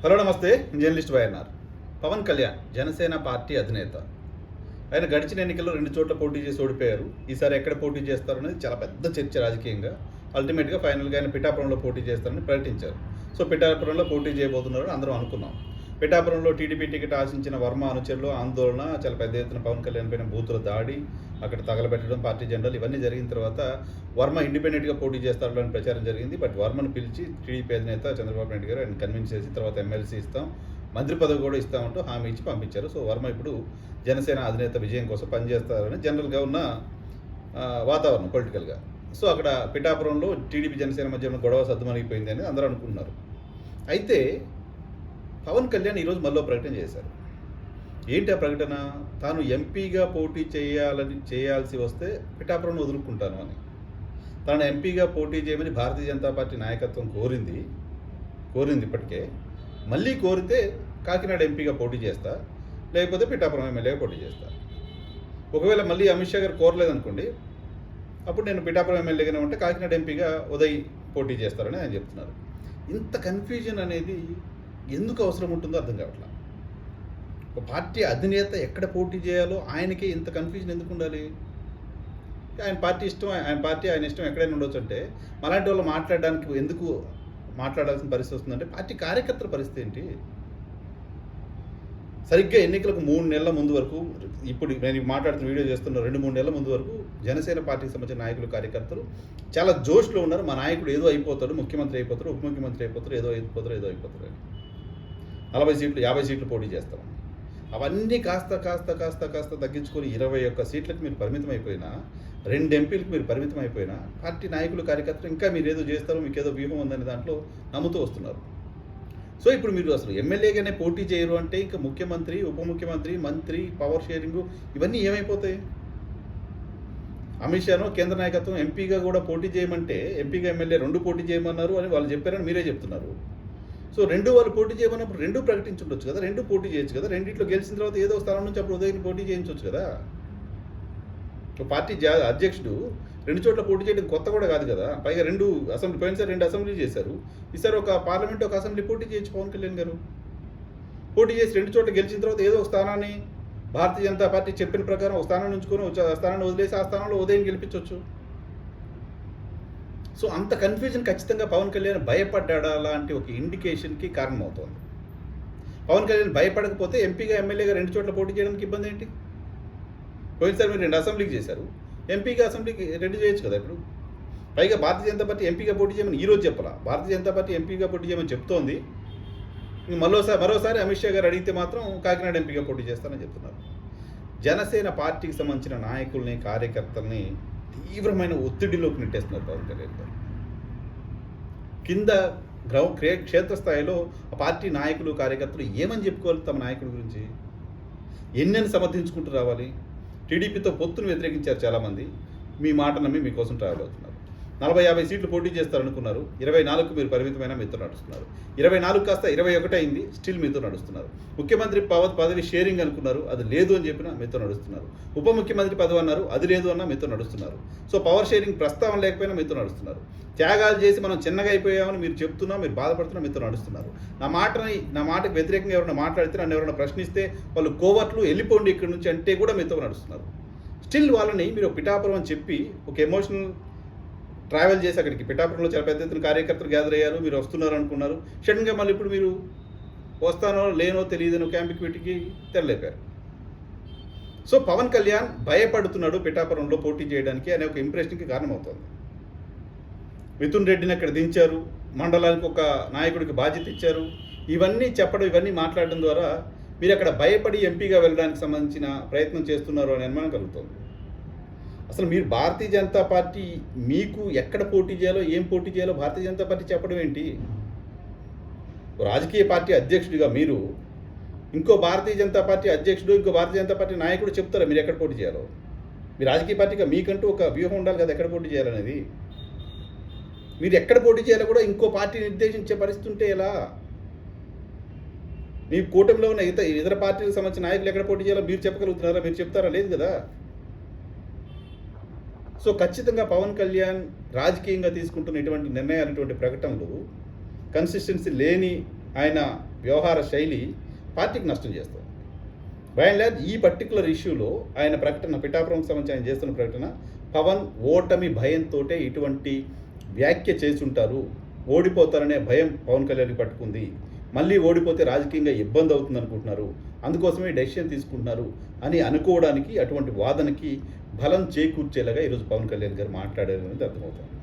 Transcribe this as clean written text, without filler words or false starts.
Hello నమస్తే, journalist YNR. Pawan Kalyan Janasena party అధినేత. ఆయన గడిచిన ఎన్నికల్లో 2 చోట్ల పోటీ చేసి ఓడిపోయారు. ఈసారి ఎక్కడ పోటీ చేస్తారనేది చాలా పెద్ద చర్చ రాజకీయంగా. అల్టిమేట్గా ఫైనల్గా ఆయన పిఠాపురంలో పోటీ చేస్తారని ప్రకటించారు. సో పిఠాపురంలో పోటీ చేయబోతున్నారని అందరం అనుకున్నాం. పిఠాపురంలో టీడీపీ టికెట్ ఆశించిన వర్మ అనుచరులు ఆందోళన, చాలా పెద్ద ఎత్తున పవన్ కళ్యాణ్ పైన బూతుల దాడి, అక్కడ తగలబెట్టడం, పార్టీ జెండాలు ఇవన్నీ జరిగిన తర్వాత వర్మ ఇండిపెండెంట్గా పోటీ చేస్తారని ప్రచారం జరిగింది. బట్ వర్మను పిలిచి టీడీపీ అధినేత చంద్రబాబు నాయుడు గారు ఆయన కన్విన్స్ చేసి తర్వాత ఎమ్మెల్సీ ఇస్తాం, మంత్రి పదవి కూడా ఇస్తామంటూ హామీ ఇచ్చి పంపించారు. సో వర్మ ఇప్పుడు జనసేన అధినేత విజయం కోసం పనిచేస్తారని జనరల్గా ఉన్న వాతావరణం పొలిటికల్గా. సో అక్కడ పిఠాపురంలో టీడీపీ జనసేన మధ్య ఉన్న గొడవ సద్దుమణిగిపోయింది అని అందరూ అనుకుంటున్నారు. అయితే పవన్ కళ్యాణ్ ఈరోజు మళ్ళీ ప్రకటన చేశారు. ఏంటి ఆ ప్రకటన? తాను ఎంపీగా పోటీ చేయాల్సి వస్తే పిఠాపురంను వదులుకుంటాను అని. తాను ఎంపీగా పోటీ చేయమని భారతీయ జనతా పార్టీ నాయకత్వం కోరింది ఇప్పటికే. మళ్ళీ కోరితే కాకినాడ ఎంపీగా పోటీ చేస్తా, లేకపోతే పిఠాపురం ఎమ్మెల్యేగా పోటీ చేస్తా. ఒకవేళ మళ్ళీ అమిత్ షా గారు కోరలేదనుకోండి, అప్పుడు నేను పిఠాపురం ఎమ్మెల్యేగానే ఉంటే కాకినాడ ఎంపీగా ఉదయ్ పోటీ చేస్తారని ఆయన చెప్తున్నారు. ఇంత కన్ఫ్యూజన్ అనేది ఎందుకు అవసరం ఉంటుందో అర్థం కావట్లా. ఒక పార్టీ అధినేత ఎక్కడ పోటీ చేయాలో ఆయనకి ఇంత కన్ఫ్యూజన్ ఎందుకు ఉండాలి? ఆయన పార్టీ ఇష్టం, ఆయన ఇష్టం ఎక్కడైనా ఉండొచ్చు. అంటే అలాంటి వాళ్ళు మాట్లాడడానికి ఎందుకు మాట్లాడాల్సిన పరిస్థితి వస్తుందంటే పార్టీ కార్యకర్తల పరిస్థితి ఏంటి? సరిగ్గా ఎన్నికలకు 3 నెలల ముందు వరకు, ఇప్పుడు నేను మాట్లాడుతున్న వీడియో చేస్తున్న 2-3 నెలల ముందు వరకు జనసేన పార్టీకి సంబంధించిన నాయకులు, కార్యకర్తలు చాలా జోష్లో ఉన్నారు. మా నాయకుడు ఏదో అయిపోతాడు, ముఖ్యమంత్రి అయిపోతారు, ఉప ముఖ్యమంత్రి అయిపోతారు, ఏదో అయిపోతారు అని. 40 సీట్లు 50 సీట్లు పోటీ చేస్తాం. అవన్నీ కాస్త తగ్గించుకొని 21 సీట్లకు మీరు పరిమితం అయిపోయినా, 2 ఎంపీలకు మీరు పరిమితం అయిపోయినా, పార్టీ నాయకులు, కార్యకర్తలు ఇంకా మీరు ఏదో చేస్తారో, మీకు ఏదో వ్యూహం ఉందని దాంట్లో నమ్ముతూ వస్తున్నారు. సో ఇప్పుడు మీరు అసలు ఎమ్మెల్యేగానే పోటీ చేయరు అంటే ఇంకా ముఖ్యమంత్రి, ఉప ముఖ్యమంత్రి, మంత్రి, పవర్ షేరింగ్ ఇవన్నీ ఏమైపోతాయి? అమిత్ షాను కేంద్ర నాయకత్వం ఎంపీగా కూడా పోటీ చేయమంటే, ఎంపీగా ఎమ్మెల్యే 2 పోటీ చేయమన్నారు అని వాళ్ళు చెప్పారని మీరే చెప్తున్నారు. సో 2 వాళ్ళు పోటీ చేయమన్నప్పుడు 2 ప్రకటించుండొచ్చు కదా, 2 పోటీ చేయొచ్చు కదా. రెండిట్లో గెలిచిన తర్వాత ఏదో స్థానం నుంచి అప్పుడు ఉదయం పోటీ చేయించవచ్చు కదా. పార్టీ అధ్యక్షుడు 2 చోట్ల పోటీ చేయడం కొత్త కూడా కాదు కదా. పైగా 2 అసెంబ్లీ, పోయినసారి 2 అసెంబ్లీ చేశారు, ఈసారి ఒక పార్లమెంట్, ఒక అసెంబ్లీ పోటీ చేయొచ్చు పవన్ కళ్యాణ్ గారు. పోటీ చేసి 2 చోట్ల గెలిచిన తర్వాత ఏదో ఒక స్థానాన్ని భారతీయ జనతా పార్టీ చెప్పిన ప్రకారం ఒక స్థానం నుంచుకొని ఆ స్థానాన్ని వదిలేసి ఆ స్థానంలో ఉదయం గెలిపించవచ్చు. సో అంత కన్ఫ్యూజన్ ఖచ్చితంగా పవన్ కళ్యాణ్ భయపడ్డా లాంటి ఒక ఇండికేషన్కి కారణమవుతోంది. పవన్ కళ్యాణ్ భయపడకపోతే ఎంపీగా ఎమ్మెల్యేగా 2 చోట్ల పోటీ చేయడానికి ఇబ్బంది ఏంటి? పోయినసారి మీరు 2 అసెంబ్లీకి చేశారు, ఎంపీగా అసెంబ్లీకి 2 చేయొచ్చు కదా. ఇప్పుడు పైగా భారతీయ జనతా పార్టీ ఎంపీగా పోటీ చేయమని ఈరోజు చెప్పాలా. భారతీయ జనతా పార్టీ ఎంపీగా పోటీ చేయమని చెప్తోంది. మరోసారి అమిత్ షా గారు అడిగితే మాత్రం కాకినాడ ఎంపీగా పోటీ చేస్తానని చెప్తున్నారు. జనసేన పార్టీకి సంబంధించిన నాయకుల్ని, కార్యకర్తల్ని తీవ్రమైన ఒత్తిడిలోకి నెట్టేస్తున్నారు పవన్ కళ్యాణ్ గారు. కింద క్షేత్రస్థాయిలో ఆ పార్టీ నాయకులు, కార్యకర్తలు ఏమని చెప్పుకోవాలి తమ నాయకుడి గురించి? ఎన్నెన్ని సమర్థించుకుంటూ రావాలి? టీడీపీతో పొత్తును వ్యతిరేకించారు చాలామంది. మీ మాట నమ్మి మీకోసం ట్రావెల్ అవుతున్నారు. 40-50 సీట్లు పోటీ చేస్తారనుకున్నారు, 24కు మీరు పరిమితమైన మీతో నడుస్తున్నారు. 24 కాస్త 21 అయింది, స్టిల్ మీతో నడుస్తున్నారు. ముఖ్యమంత్రి పదవి షేరింగ్ అనుకున్నారు, అది లేదు అని చెప్పినా మీతో నడుస్తున్నారు. ఉప ముఖ్యమంత్రి పదవి అన్నారు, అది లేదు అన్నా మీతో నడుస్తున్నారు. సో పవర్ షేరింగ్ ప్రస్తావన లేకపోయినా మీతో నడుస్తున్నారు. త్యాగాలు చేసి మనం చిన్నగా అయిపోయామని మీరు చెప్తున్నా, మీరు బాధపడుతున్నా, మీతో నడుస్తున్నారు. నా మాటకు వ్యతిరేకంగా ఎవరైనా మాట్లాడితే, నన్ను ఎవరైనా ప్రశ్నిస్తే వాళ్ళు కోవర్ట్లు వెళ్ళిపోండి ఇక్కడి నుంచి అంటే కూడా మీతో నడుస్తున్నారు. స్టిల్ వాళ్ళని మీరు పిఠాపురం అని చెప్పి ఒక ఎమోషనల్ ట్రావెల్ చేసి అక్కడికి పిఠాపురంలో చాలా పెద్ద ఎత్తున కార్యకర్తలు గ్యాదర్ అయ్యారు, మీరు వస్తున్నారు అనుకున్నారు. సడన్గా మళ్ళీ ఇప్పుడు మీరు వస్తానో లేనో తెలియదనో క్యాంప్కి వీటికి తెరలేపారు. సో పవన్ కళ్యాణ్ భయపడుతున్నాడు పిఠాపురంలో పోటీ చేయడానికి అనే ఒక ఇంప్రెషన్కి కారణమవుతుంది. మిథున్ రెడ్డిని అక్కడ దించారు, మండలానికి ఒక నాయకుడికి బాధ్యత ఇచ్చారు. ఇవన్నీ చెప్పడం, ఇవన్నీ మాట్లాడడం ద్వారా మీరు అక్కడ భయపడి ఎంపీగా వెళ్ళడానికి సంబంధించిన ప్రయత్నం చేస్తున్నారు అనే అనుమానం కలుగుతుంది. అసలు మీరు భారతీయ జనతా పార్టీ మీకు ఎక్కడ పోటీ చేయాలో, ఏం పోటీ చేయాలో భారతీయ జనతా పార్టీ చెప్పడం ఏంటి? రాజకీయ పార్టీ అధ్యక్షుడిగా మీరు ఇంకో భారతీయ జనతా పార్టీ అధ్యక్షుడు, ఇంకో భారతీయ జనతా పార్టీ నాయకుడు చెప్తారా మీరు ఎక్కడ పోటీ చేయాలో? మీ రాజకీయ పార్టీగా మీకంటూ ఒక వ్యూహం ఉండాలి కదా, ఎక్కడ పోటీ చేయాలనేది. మీరు ఎక్కడ పోటీ చేయాలో కూడా ఇంకో పార్టీ నిర్దేశించే పరిస్థితి ఉంటే ఎలా? మీ కూటమిలో ఉన్న ఇతర పార్టీలకు సంబంధించిన నాయకులు ఎక్కడ పోటీ చేయాలో మీరు చెప్పగలుగుతున్నారా? మీరు చెప్తారా? లేదు కదా. సో ఖచ్చితంగా పవన్ కళ్యాణ్ రాజకీయంగా తీసుకుంటున్న ఇటువంటి నిర్ణయాలు, ఇటువంటి ప్రకటనలు కన్సిస్టెన్సీ లేని ఆయన వ్యవహార శైలి పార్టీకి నష్టం చేస్తుంది. బై అండ్ లార్జ్ ఈ పర్టికులర్ ఇష్యూలో ఆయన ప్రకటన, పిఠాపురంకి సంబంధించి ఆయన చేస్తున్న ప్రకటన, పవన్ ఓటమి భయంతో ఇటువంటి వ్యాఖ్య చేసి ఉంటారు, ఓడిపోతారనే భయం పవన్ కళ్యాణ్కి పట్టుకుంది, మళ్ళీ ఓడిపోతే రాజకీయంగా ఇబ్బంది అవుతుంది అనుకుంటున్నారు, అందుకోసమే డెసిషన్ తీసుకుంటున్నారు అని అనుకోవడానికి, అటువంటి వాదనకి బలం చేకూర్చేలాగా ఈరోజు పవన్ కళ్యాణ్ గారు మాట్లాడారు అనేది అర్థమవుతుంది.